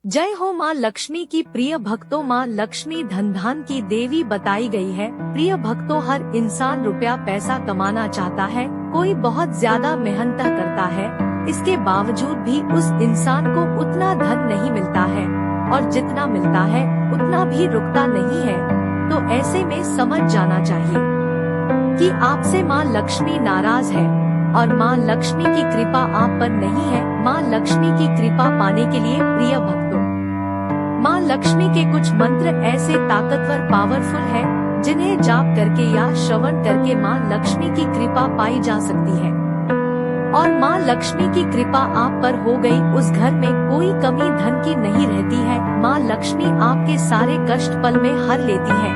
जय हो माँ लक्ष्मी की प्रिय भक्तों। माँ लक्ष्मी धन धान की देवी बताई गई है। प्रिय भक्तों, हर इंसान रुपया पैसा कमाना चाहता है, कोई बहुत ज्यादा मेहनत करता है, इसके बावजूद भी उस इंसान को उतना धन नहीं मिलता है और जितना मिलता है उतना भी रुकता नहीं है। तो ऐसे में समझ जाना चाहिए कि आपसे माँ लक्ष्मी नाराज है और माँ लक्ष्मी की कृपा आप पर नहीं है। माँ लक्ष्मी की कृपा पाने के लिए प्रिय भक्तों, माँ लक्ष्मी के कुछ मंत्र ऐसे ताकतवर पावरफुल है जिन्हें जाप करके या श्रवण करके माँ लक्ष्मी की कृपा पाई जा सकती है और माँ लक्ष्मी की कृपा आप पर हो गई, उस घर में कोई कमी धन की नहीं रहती है। माँ लक्ष्मी आपके सारे कष्ट पल में हर लेती है।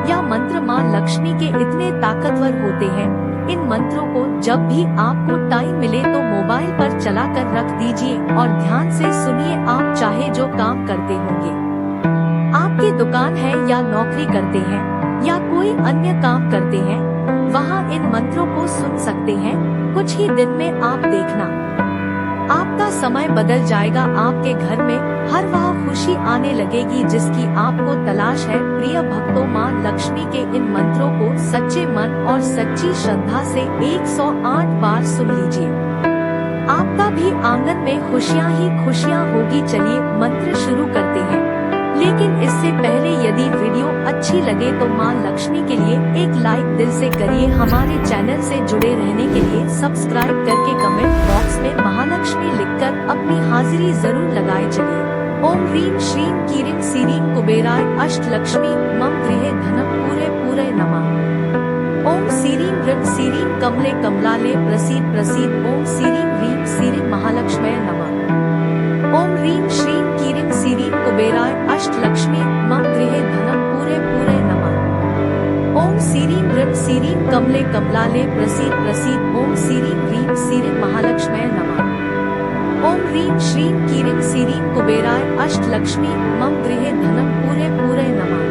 यह मंत्र माँ लक्ष्मी के इतने ताकतवर होते हैं, इन मंत्रों को जब भी आपको टाइम मिले तो मोबाइल पर चला कर रख दीजिए और ध्यान से सुनिए। आप चाहे जो काम करते होंगे, आपकी दुकान है या नौकरी करते हैं या कोई अन्य काम करते हैं, वहाँ इन मंत्रों को सुन सकते हैं। कुछ ही दिन में आप देखना आपका समय बदल जाएगा। आपके घर में हर वह खुशी आने लगेगी जिसकी आपको तलाश है। प्रिय भक्तों, माँ लक्ष्मी के इन मंत्रों को सच्चे मन और सच्ची श्रद्धा से 108 बार सुन लीजिए, आपका भी आंगन में खुशियाँ ही खुशियाँ होगी। चलिए मंत्र शुरू करते हैं, लेकिन इससे पहले यदि वीडियो अच्छी लगे तो माँ लक्ष्मी के लिए एक लाइक दिल से करिए। हमारे चैनल से जुड़े रहने के लिए सब्सक्राइब करके कमेंट बॉक्स में महालक्ष्मी लिखकर अपनी हाजिरी जरूर लगाए। चलिए। ओम ह्रीं श्रीं क्लीं सीरीं कुबेराय अष्टलक्ष्मी मम गृहे धनम पूरे पूरे नमः। ओम सीरीं ह्रीं सीरीं कमले कमलाले प्रसीद प्रसीद। ओम सीरीं ह्रीं सीरीं महालक्ष्म्यै नमः। ओम ह्रीं श्रीं क्लीं सीरीं कुबेराय अष्टलक्ष्मी मम गृहे धनम पूरे पूरे नमः। ओम सीरीं ह्रीं सीरीं कमले कमलाले प्रसीद प्रसीद। ओम सीरीं ह्रीं सीरीं महालक्ष्म्यै नमः। ओम ह्रीं श्रीं क्लीं सीरीं कुबेराय अष्टलक्ष्मी मम गृहे धनम पूरे पूरे नमः।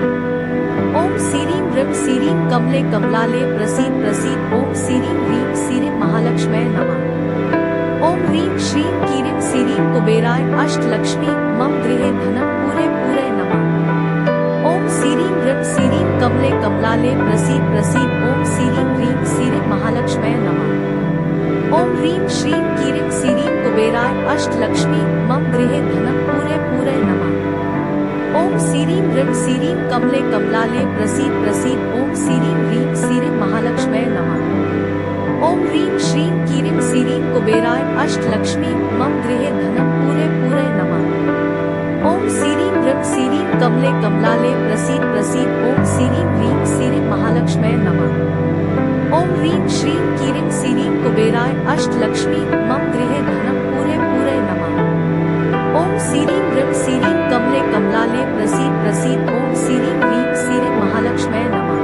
ओम सीरीं ह्रीं सीरीं कमले कमलाले प्रसीद प्रसीद। ओम सीरीं ह्रीं सीरीं महालक्ष्म्यै नमः। ओम ह्रीं श्रीं क्लीं सीरीं कुबेराय अष्टलक्ष्मी मम गृहे धनम पूरे पूरे नमः। ओम सीरीं ह्रीं सीरीं कमले कमलाले प्रसीद प्रसीद। ओम सीरीं ह्रीं सीरीं महालक्ष्म्यै नमः। ओम ह्रीं श्रीं क्लीं सीरीं कुबेराय अष्टलक्ष्मी मम गृहे धनम पूरे पूरे नमः। ओम सीरीं ह्रीं सीरीं कमले कमलाले प्रसीद प्रसीद। ओम सीरीं ह्रीं सीरीं महालक्ष्म्यै नमः। ओम ह्रीं श्रीं क्लीं सीरीं कुबेराय अष्टलक्ष्मी मम गृहे धनम पूरे पूरे नमः। ओम सीरीं ह्रीं सीरीं कमले कमलाले प्रसीद प्रसीद। ओम सीरीं ह्रीं सीरीं महालक्ष्म्यै नमः। ओम ह्रीं श्रीं क्लीं सीरीं कुबेराय अष्टलक्ष्मी मम गृहे धनम पूरे पूरे नमः। ओम सीरीं ह्रीं सीरीं कमले कमलाले प्रसीद प्रसीद। ओम सीरीं ह्रीं सीरीं महालक्ष्म्यै नमः।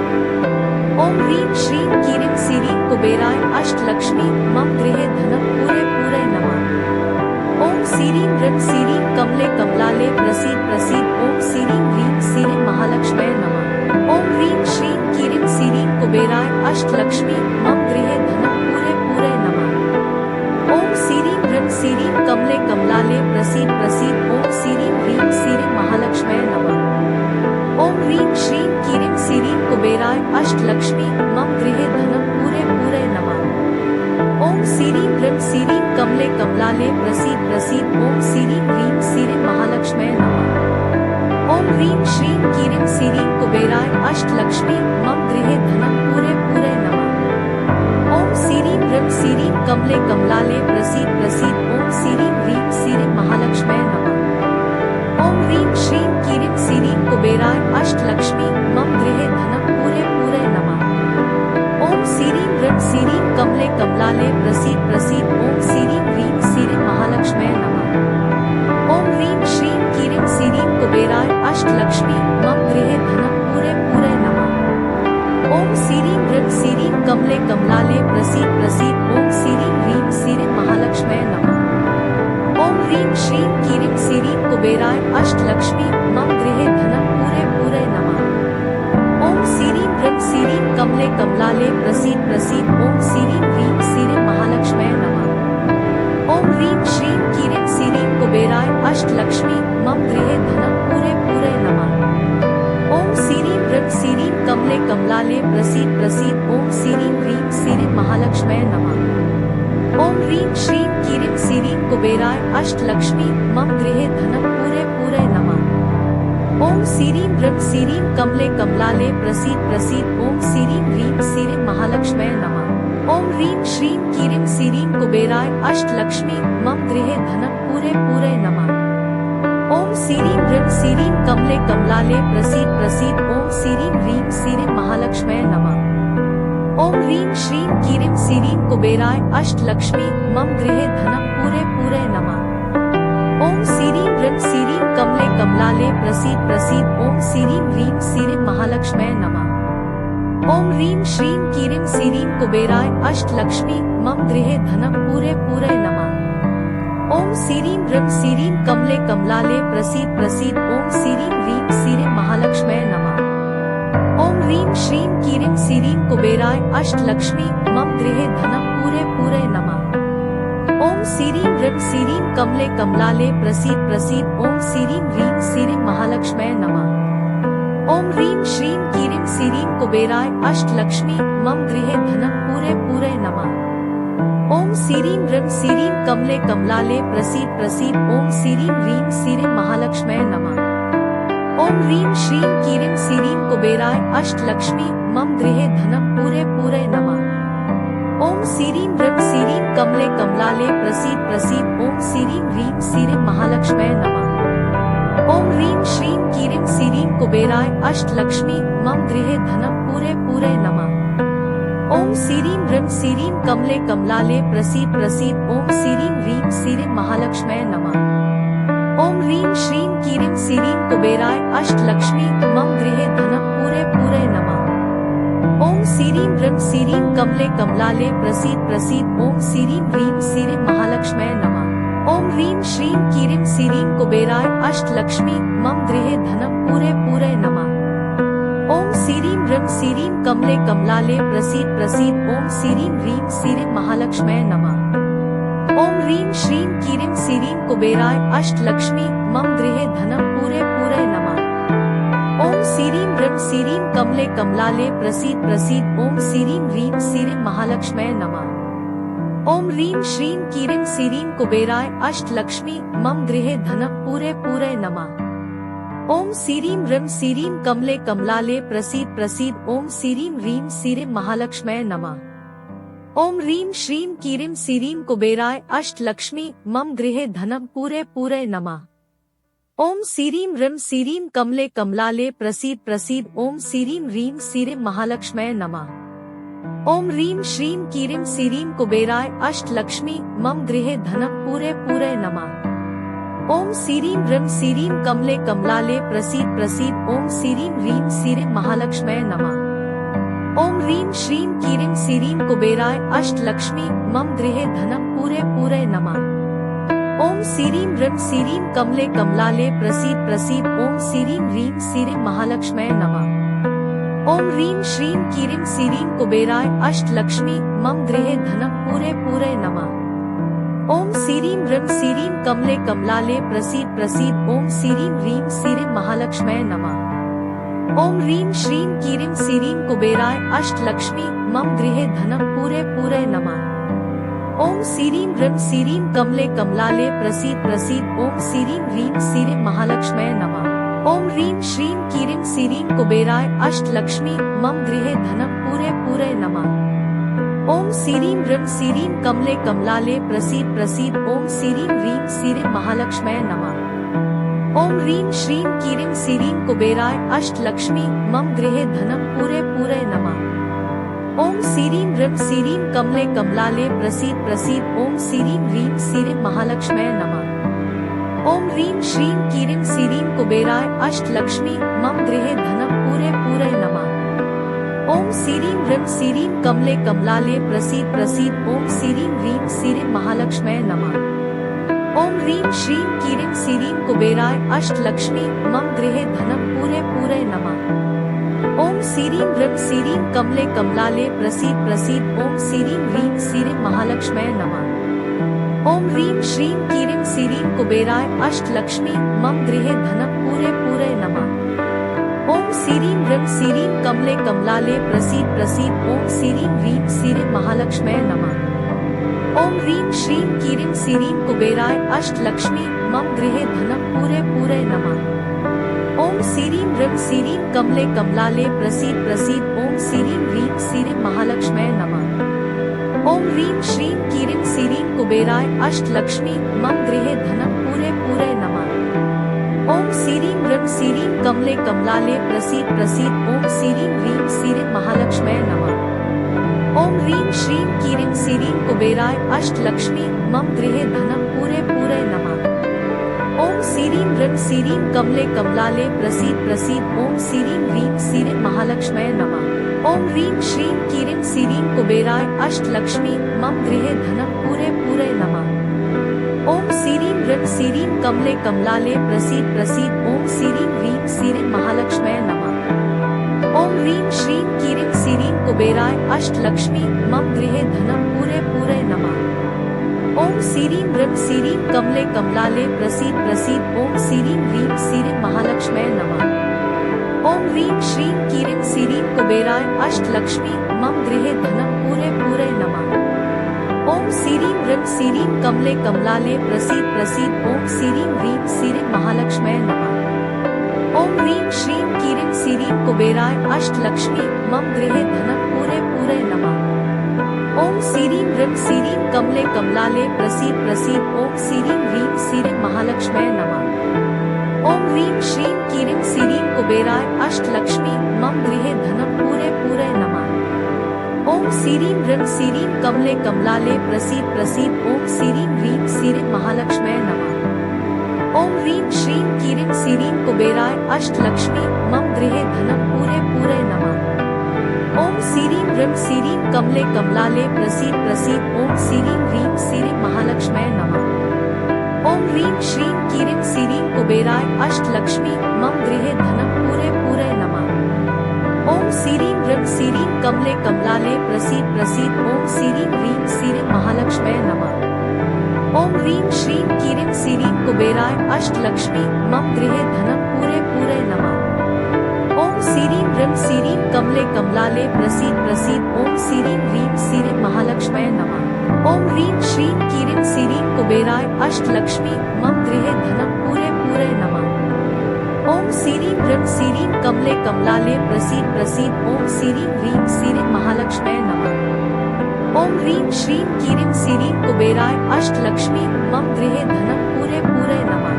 ओम ह्रीं श्रीं क्लीं सीरीं कुबेराय अष्टलक्ष्मी मम गृहे धनम पूरे पूरे नमः। ओम सीरीं ह्रीं सीरीं कमले कमलाले प्रसीद प्रसीद। ओम सीरीं ह्रीं सीरीं महालक्ष्म्यै नमः। ओम ह्रीं श्रीं क्लीं सीरीं कुबेराय अष्टलक्ष्मी मम गृहे धनम पूरे पूरे नमः। ओम सीरीं ह्रीं सीरीं कमले कमलाले प्रसीद प्रसीद। ओम सीरीं ह्रीं सीरीं महालक्ष्म्यै नमः। ओम ह्रीं श्रीं क्लीं सीरीं कुबेराय अष्टलक्ष्मी मम गृहे धनम पूरे पूरे नमः। ओम सीरीं ह्रीं सीरीं कमले कमलाले प्रसीद प्रसीद। ओम सीरीं ह्रीं सीरीं महालक्ष्म्यै नमः। ओम ह्रीं श्रीं क्लीं सीरीं कुबेराय अष्टलक्ष्मी मम गृहे धनम पूरे पूरे नमः। ओम सीरीं ह्रीं सीरीं कमले कमलाले प्रसीद प्रसीद। ओम सीरीं ह्रीं सीरीं महालक्ष्म्यै नमः। ओम ह्रीं श्रीं क्लीं सीरीं कुबेराय अष्टलक्ष्मी मम गृहे धनम पूरे पूरे नमः। ओम सीरीं ह्रीं सीरीं कमले कमलाले प्रसीद प्रसीद। ओम सीरीं ह्रीं सीरीं महालक्ष्म्यै नमः। ओम ह्रीं श्रीं क्लीं सीरीं कुबेराय अष्टलक्ष्मी मम गृहे धनम पूरे पूरे नमः। ओम सीरीं ह्रीं सीरीं कमले कमलाले प्रसीद प्रसीद। ओम सीरीं ह्रीं सीरीं महालक्ष्म्यै नमः। ओम ह्रीं श्रीं क्लीं सीरीं कुबेराय अष्टलक्ष्मी मम गृहे धनम पूरे पूरे नमः। ओम सीरीं ह्रीं सीरीं कमले कमलाले प्रसीद प्रसीद। ओम सीरीं ह्रीं सीरीं महालक्ष्म्यै नमः। ओम ह्रीं श्रीं क्लीं सीरीं कुबेराय अष्टलक्ष्मी मम गृहे धनं पूरे पूरे नमः। ओम सीरीं ह्रीं सीरीं कमले कमलाले प्रसीद प्रसीद। ओम सीरीं ह्रीं सीरीं महालक्ष्म्यै नमः। ओम ह्रीं श्रीं क्लीं सीरीं कुबेराय अष्टलक्ष्मी मम गृहे धनं पूरे पूरे नमः। ओम सीरीं ह्रीं सीरीं कमले कमलाले प्रसीद प्रसीद। ओम सीरीं ह्रीं सीरीं महालक्ष्म्यै नमः। ओम ह्रीं श्रीं क्लीं सीरीं कुबेराय अष्टलक्ष्मी मम गृहे धनं पूरे पूरे नमः। ओम सीरीं ह्रीं सीरीं कमले कमलाले प्रसीद प्रसीद। ओम सीरीं ह्रीं सीरीं महालक्ष्म्यै नमः। ओम ह्रीं श्रीं क्लीं सीरीं कुबेराय अष्टलक्ष्मी मम गृहे धनं पूरे पूरे नमः। ओम सीरीं ह्रीं सीरीं कमले कमलाले प्रसीद प्रसीद। ओम सीरीं ह्रीं सीरीं महालक्ष्म्यै नमः। ओम ह्रीं श्रीं क्लीं सीरीं कुबेराय अष्टलक्ष्मी मम गृहे धनं पूरे पूरे नमः। ओम सीरीं ह्रीं सीरीं कमले कमलाले प्रसीद प्रसीद। ओम सीरीं ह्रीं सीरीं महालक्ष्म्यै नमः। ओम ह्रीं श्रीं क्लीं सीरीं कुबेराय अष्टलक्ष्मी मम गृहे धनं पूरे पूरे नमः। ओम सीरीं ह्रीं सीरीं कमले कमलाले प्रसीद प्रसीद। ओम सीरीं ह्रीं सीरीं महालक्ष्म्यै नमः। ओम ह्रीं श्रीं क्लीं सीरीं कुबेराय अष्टलक्ष्मी मम गृहे धनं पूरे पूरे नमः। ओम सीरीं ह्रीं सीरीं कमले कमलाले प्रसीद प्रसीद। ओम सीरीं ह्रीं सीरीं महालक्ष्म्यै नमः। ओम ह्रीं श्रीं क्लीं सीरीं कुबेराय अष्टलक्ष्मी मम गृहे धनं पूरे पूरे नमः। ओम सीरीं ह्रीं सीरीं कमले कमलाले प्रसीद प्रसीद। ओम सीरीं ह्रीं सीरीं महालक्ष्म्यै नमः। ओम ह्रीं श्रीं क्लीं सीरीं कुबेराय अष्टलक्ष्मी मम गृहे धनं पूरे पूरे नमः। ओम सीरीं ह्रीं सीरीं कमले कमलाले प्रसीद प्रसीद। ओम सीरीं ह्रीं सीरीं महालक्ष्म्यै नमः। ओम ह्रीं श्रीं क्लीं सीरीं कुबेराय अष्टलक्ष्मी मम गृहे धनं पूरे पूरे नमः। ओम सीरीं ह्रीं सीरीं कमले कमलाले प्रसीद प्रसीद। ओम सीरीं ह्रीं सीरीं महालक्ष्म्यै नमः। ओम ह्रीं श्रीं क्लीं सीरीं कुबेराय अष्टलक्ष्मी मम गृहे धनं पूरे पूरे नमः। ओम सीरीं ह्रीं सीरीं कमले कमलाले प्रसीद प्रसीद। ओम सीरीं ह्रीं सीरीं महालक्ष्म्यै नमः। ओम ह्रीं श्रीं क्लीं सीरीं कुबेराय अष्टलक्ष्मी मम गृहे धनं पूरे पूरे नमः। ओम सीरीं ह्रीं सीरीं कमले कमलाले प्रसीद प्रसीद। ओम सीरीं ह्रीं सीरीं महालक्ष्म्यै नमः। ओम ह्रीं श्रीं क्लीं सीरीं कुबेराय अष्टलक्ष्मी मम गृहे धनं पूरे पूरे नमः। ओम सीरीं ह्रीं सीरीं कमले कमलाले प्रसीद प्रसीद। ओम सीरीं ह्रीं सीरीं महालक्ष्म्यै नमः। ओम ह्रीं श्रीं क्लीं सीरीं कुबेराय अष्टलक्ष्मी मम गृहे धनं पूरे पूरे नमः। ओम सीरीं ह्रीं सीरीं कमले कमलाले प्रसीद प्रसीद। ओम सीरीं ह्रीं सीरीं महालक्ष्म्यै नमः। ओम ह्रीं श्रीं क्लीं सीरीं कुबेराय अष्टलक्ष्मी मम गृहे धनं पूरे पूरे नमः। ओम सीरीं ह्रीं सीरीं कमले कमलाले प्रसीद प्रसीद। ओम सीरीं ह्रीं सीरीं महालक्ष्म्यै नमः। ओम ह्रीं श्रीं क्लीं सीरीं कुबेराय अष्टलक्ष्मी मम गृहे धनं पूरे पूरे नमः। ओम सीरीं ह्रीं सीरीं कमले कमलाले प्रसीद प्रसीद। ओम सीरीं ह्रीं सीरीं महालक्ष्म्यै नमः। ओम ह्रीं श्रीं क्लीं सीरीं कुबेराय अष्टलक्ष्मी मम गृहे धनं पूरे पूरे नमः। ओम सीरीं ह्रीं सीरीं कमले कमलाले प्रसीद प्रसीद। ओम सीरीं ह्रीं सीरीं महालक्ष्म्यै नमः। ओम ह्रीं श्रीं क्लीं सीरीं कुबेराय अष्टलक्ष्मी मम गृहे धनं पूरे पूरे नमः। ओम सीरीं ह्रीं सीरीं कमले कमलाले प्रसीद प्रसीद। ओम सीरीं ह्रीं सीरीं महालक्ष्म्यै नमः। ओम ह्रीं श्रीं क्लीं सीरीं कुबेराय अष्टलक्ष्मी मम गृहे धनं पूरे पूरे नमः। ओम सीरीं ह्रीं सीरीं कमले कमलाले प्रसीद प्रसीद। ओम सीरीं ह्रीं सीरीं महालक्ष्म्यै नमः। ओम ह्रीं श्रीं क्लीं सीरीं कुबेराय अष्टलक्ष्मी मम गृहे धनं पूरे पूरे नमः। ओम सीरीं ह्रीं सीरीं कमले कमलाले प्रसीद प्रसीद। ओम सीरीं ह्रीं सीरीं महालक्ष्म्यै नमः। ओम ह्रीं श्रीं क्लीं सीरीं कुबेराय अष्टलक्ष्मी मम गृहे धनं पूरे पूरे नमः। ओम सीरीं ह्रीं सीरीं कमले कमलाले प्रसीद प्रसीद। ओम सीरीं ह्रीं सीरीं महालक्ष्म्यै नमः। ओम ह्रीं श्रीं क्लीं सीरीं कुबेराय अष्टलक्ष्मी मम गृहे धनं पूरे पूरे नमः। ओम सीरीं ह्रीं सीरीं कमले कमलाले प्रसीद प्रसीद। ओम सीरीं ह्रीं सीरीं महालक्ष्म्यै नमः। ओम ह्रीं श्रीं क्लीं सीरीं कुबेराय अष्टलक्ष्मी मम गृहे धनं पूरे पूरे नमः। ओम सीरीं ह्रीं सीरीं कमले कमलाले प्रसीद प्रसीद ओम सीरीं ह्रीं सीरीं महालक्ष्म्यै नमः। ओम ह्रीं श्रीं क्लीं सीरीं कुबेराय अष्टलक्ष्मी मम गृहे धनं पूरे पूरे नमः। ओम सीरीं ह्रीं सीरीं कमले कमलाले प्रसीद प्रसीद ओम सीरीं ह्रीं सीरीं महालक्ष्म्यै नमः। ओम ह्रीं श्रीं क्लीं सीरीं कुबेराय अष्टलक्ष्मी मम गृहे धनं पूरे पूरे नमः। ओम सीरीं ह्रीं सीरीं कमले कमलाले प्रसीद प्रसीद ओम सीरीं ह्रीं सीरीं महालक्ष्म्यै नमः। ओम ह्रीं श्रीं क्लीं सीरीं कुबेराय अष्टलक्ष्मी मम गृहे धनं पूरे पूरे नमः। ओम सीरीं ह्रीं सीरीं कमले कमलाले प्रसीद प्रसीद ओम सीरीं ह्रीं सीरीं महालक्ष्म्यै नमः। ओम ह्रीं श्रीं क्लीं सीरीं कुबेराय अष्टलक्ष्मी मम गृहे धनं पूरे पूरे नमः। ओम सीरीं ह्रीं सीरीं कमले कमलाले प्रसीद प्रसीद ओम सीरीं ह्रीं सीरीं महालक्ष्म्यै नमः। ओम ह्रीं श्रीं क्लीं सीरीं कुबेराय अष्टलक्ष्मी मम गृहे धनं पूरे पूरे नमः। ओम सीरीं ह्रीं सीरीं कमले कमलाले प्रसीद प्रसीद ओम सीरीं ह्रीं सीरीं महालक्ष्म्यै नमः। ओम ह्रीं श्रीं क्लीं सीरीं कुबेराय अष्टलक्ष्मी मम गृहे धनं पूरे पूरे नमः। ओम सीरीं ह्रीं सीरीं कमले कमलाले प्रसीद प्रसीद ओम सीरीं ह्रीं सीरीं महालक्ष्म्यै नमः। ओम ह्रीं श्रीं क्लीं सीरीं कुबेराय अष्टलक्ष्मी मम गृहे धनं पूरे पूरे नमः। ओम सीरीं ह्रीं सीरीं कमले कमलाले प्रसीद प्रसीद ओम सीरीं ह्रीं सीरीं महालक्ष्म्यै नमः। ओम ह्रीं श्रीं क्लीं सीरीं कुबेराय अष्टलक्ष्मी मम गृहे धनं पूरे पूरे नमः। ओम सीरीं ह्रीं सीरीं कमले कमलाले प्रसीद प्रसीद ओम सीरीं ह्रीं सीरीं महालक्ष्म्यै नमः। ओम ह्रीं श्रीं क्लीं सीरीं कुबेराय अष्टलक्ष्मी मम गृहे धनं पूरे पूरे नमः। ओम सीरीं ह्रीं सीरीं कमले कमलाले प्रसीद प्रसीद ओम सीरीं ह्रीं सीरीं महालक्ष्म्यै नमः। ओम ह्रीं श्रीं क्लीं सीरीं कुबेराय अष्टलक्ष्मी मम गृहे धनं पूरे पूरे नमः। ओम सीरीं ह्रीं सीरीं कमले कमलाले प्रसीद प्रसीद ओम सीरीं ह्रीं सीरीं महालक्ष्म्यै नमः। ओम ह्रीं श्रीं क्लीं सीरीं कुबेराय अष्टलक्ष्मी मम गृहे धनं पूरे पूरे नमः। ओम सीरीं ह्रीं सीरीं कमले कमलाले प्रसीद प्रसीद ओम सीरीं ह्रीं सीरीं महालक्ष्म्यै नमः। ओम ह्रीं श्रीं क्लीं सीरीं कुबेराय अष्टलक्ष्मी मम गृहे धनं पूरे पूरे नमः। ओम सीरीं ह्रीं सीरीं कमले कमलाले प्रसीद प्रसीद ओम सीरीं ह्रीं सीरीं महालक्ष्म्यै नमः। ओम ह्रीं श्रीं क्लीं सीरीं कुबेराय अष्टलक्ष्मी मम गृहे धनं पूरे पूरे नमः।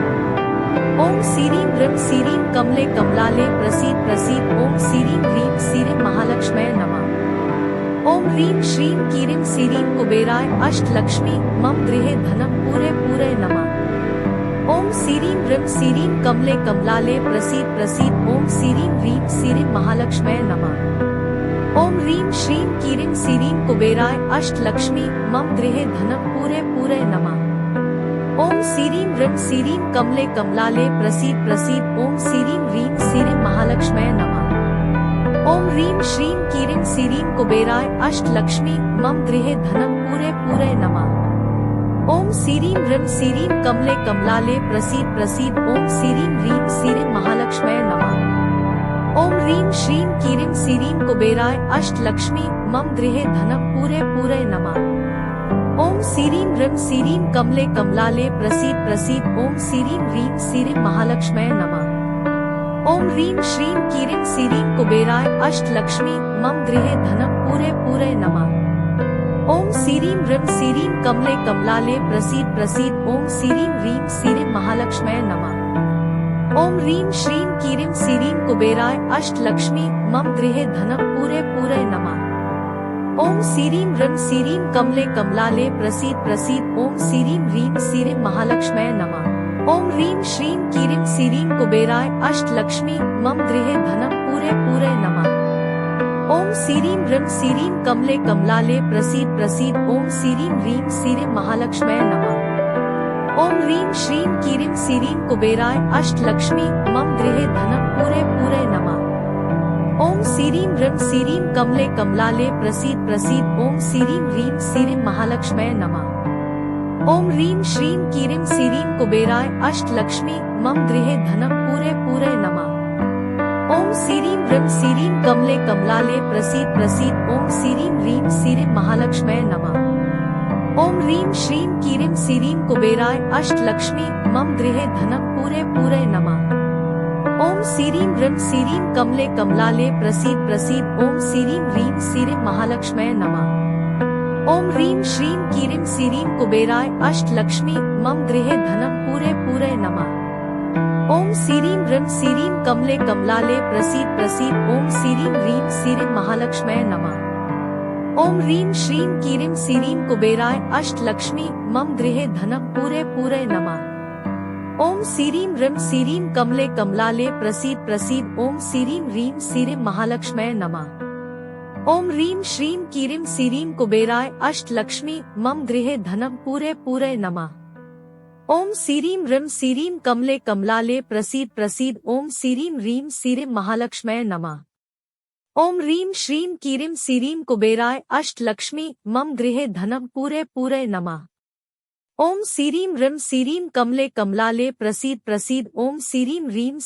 ओम सीरीं ह्रीं सीरीं कमले कमलाले प्रसीद प्रसीद ओम सीरीं ह्रीं सीरीं महालक्ष्म्यै नमः। ओम ह्रीं श्रीं क्लीं सीरीं कुबेराय अष्टलक्ष्मी मम गृहे धनं पूरे पूरे नमः। ओम सीरीं ह्रीं सीरीं कमले कमलाले प्रसीद प्रसीद ओम सीरीं ह्रीं सीरीं महालक्ष्म्यै नमः। ओम ह्रीं श्रीं क्लीं सीरीं कुबेराय अष्टलक्ष्मी मम गृहे धनं पूरे पूरे नमः। ओम सीरीं ह्रीं सीरीं कमले कमलाले प्रसीद प्रसीद ओम सीरीं ह्रीं सीरीं महालक्ष्म्यै नमः। ओम ह्रीं श्रीं क्लीं सीरीं कुबेराय अष्टलक्ष्मी मम गृहे धनं पूरे पूरे नमः। ओम सीरीं ह्रीं सीरीं कमले कमलाले प्रसीद प्रसीद ओम सीरीं ह्रीं सीरीं महालक्ष्म्यै नमः। ओम ह्रीं श्रीं क्लीं सीरीं कुबेराय अष्टलक्ष्मी मम गृहे धनं पूरे पूरे नमः। ओम सीरीं ह्रीं सीरीं कमले कमलाले प्रसीद प्रसीद ओम सीरीं ह्रीं सीरीं महालक्ष्म्यै नमः। ओम ह्रीं श्रीं क्लीं सीरीं कुबेराय अष्टलक्ष्मी मम गृहे धनं पूरे पूरे नमः। ओम सीरीं ह्रीं सीरीं कमले कमलाले प्रसीद प्रसीद ओम सीरीं ह्रीं सीरीं महालक्ष्म्यै नमः। ओम ह्रीं श्रीं क्लीं सीरीं कुबेराय अष्टलक्ष्मी मम गृहे धनं पूरे पूरे नमः। ओम सीरीं ह्रीं सीरीं कमले कमलाले प्रसीद प्रसीद ओम सीरीं ह्रीं सीरीं महालक्ष्म्यै नमः। ओम ह्रीं श्रीं क्लीं सीरीं कुबेराय अष्टलक्ष्मी मम गृहे धनं पूरे पूरे नमः। ओम सीरीं ह्रीं सीरीं कमले कमलाले प्रसीद प्रसीद ओम सीरीं ह्रीं सीरीं महालक्ष्म्यै नमः। ओम ह्रीं श्रीं क्लीं सीरीं कुबेराय अष्टलक्ष्मी मम गृहे धनं पूरे पूरे नमः। ओम सीरीं ह्रीं सीरीं कमले कमलाले प्रसीद प्रसीद ओम सीरीं ह्रीं सीरीं महालक्ष्म्यै नमः। ओम ह्रीं श्रीं क्लीं सीरीं कुबेराय अष्टलक्ष्मी मम गृहे धनं पूरे पूरे नमः। ओम सीरीं ह्रीं सीरीं कमले कमलाले प्रसीद प्रसीद ओम सीरीं ह्रीं सीरीं महालक्ष्म्यै नमः। ओम ह्रीं श्रीं क्लीं सीरीं कुबेराय अष्टलक्ष्मी मम गृहे धनं पूरे पूरे नमः। ओम सीरीं ह्रीं सीरीं कमले कमलाले प्रसीद प्रसीद ओम सीरीं ह्रीं सीरीं महालक्ष्म्यै नमः। ओम ह्रीं श्रीं क्लीं सीरीं कुबेराय अष्टलक्ष्मी मम गृहे धनं पूरे पूरे नमः। ओम सीरीं ह्रीं सीरीं कमले कमलाले प्रसीद प्रसीद ओम सीरीं ह्रीं सीरीं महालक्ष्म्यै नमः। ओम ह्रीं श्रीं क्लीं सीरीं कुबेराय अष्टलक्ष्मी मम गृहे धनं पूरे पूरे नमः। ओम सीरीं ह्रीं सीरीं कमले कमलाले प्रसीद प्रसीद ओम सीरीं ह्रीं सीरीं महालक्ष्म्यै नमः। ओम ह्रीं श्रीं क्लीं सीरीं कुबेराय अष्टलक्ष्मी मम गृहे धनं पूरे पूरे नमः। ओम सीरीं ह्रीं सीरीं कमले कमलाले प्रसीद प्रसीद ओम सीरीं ह्रीं सीरीं महालक्ष्म्यै नमः। ओम ह्रीं श्रीं क्लीं सीरीं कुबेराय अष्टलक्ष्मी मम गृहे धनं पूरे पूरे नमः। ओम सीरीं ह्रीं सीरीं कमले कमलाले प्रसीद प्रसीद ओम सीरीं ह्रीं